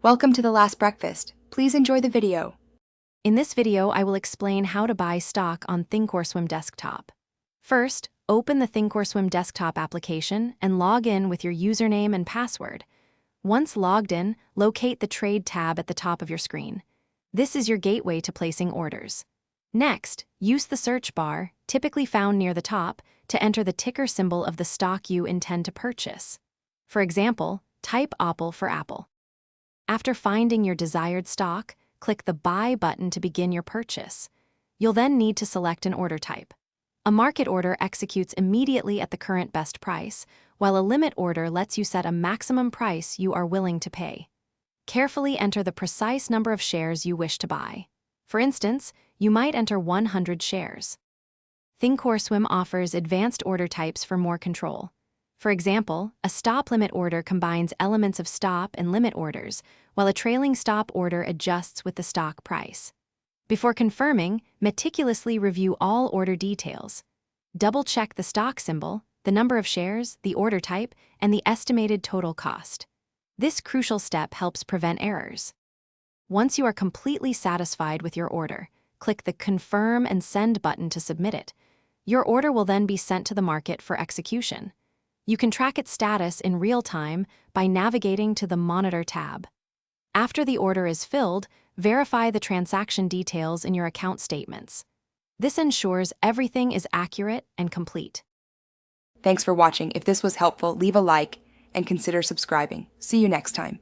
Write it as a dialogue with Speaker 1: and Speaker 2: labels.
Speaker 1: Welcome to The Last Breakfast. Please enjoy the video.
Speaker 2: In this video, I will explain how to buy stock on Thinkorswim desktop. First, open the Thinkorswim desktop application and log in with your username and password. Once logged in, locate the Trade tab at the top of your screen. This is your gateway to placing orders. Next, use the search bar, typically found near the top, to enter the ticker symbol of the stock you intend to purchase. For example, type Apple for Apple. After finding your desired stock, click the Buy button to begin your purchase. You'll then need to select an order type. A market order executes immediately at the current best price, while a limit order lets you set a maximum price you are willing to pay. Carefully enter the precise number of shares you wish to buy. For instance, you might enter 100 shares. Thinkorswim offers advanced order types for more control. For example, a stop limit order combines elements of stop and limit orders, while a trailing stop order adjusts with the stock price. Before confirming, meticulously review all order details. Double-check the stock symbol, the number of shares, the order type, and the estimated total cost. This crucial step helps prevent errors. Once you are completely satisfied with your order, click the Confirm and Send button to submit it. Your order will then be sent to the market for execution. You can track its status in real time by navigating to the Monitor tab. After the order is filled, verify the transaction details in your account statements. This ensures everything is accurate and complete.
Speaker 1: Thanks for watching. If this was helpful, leave a like and consider subscribing. See you next time.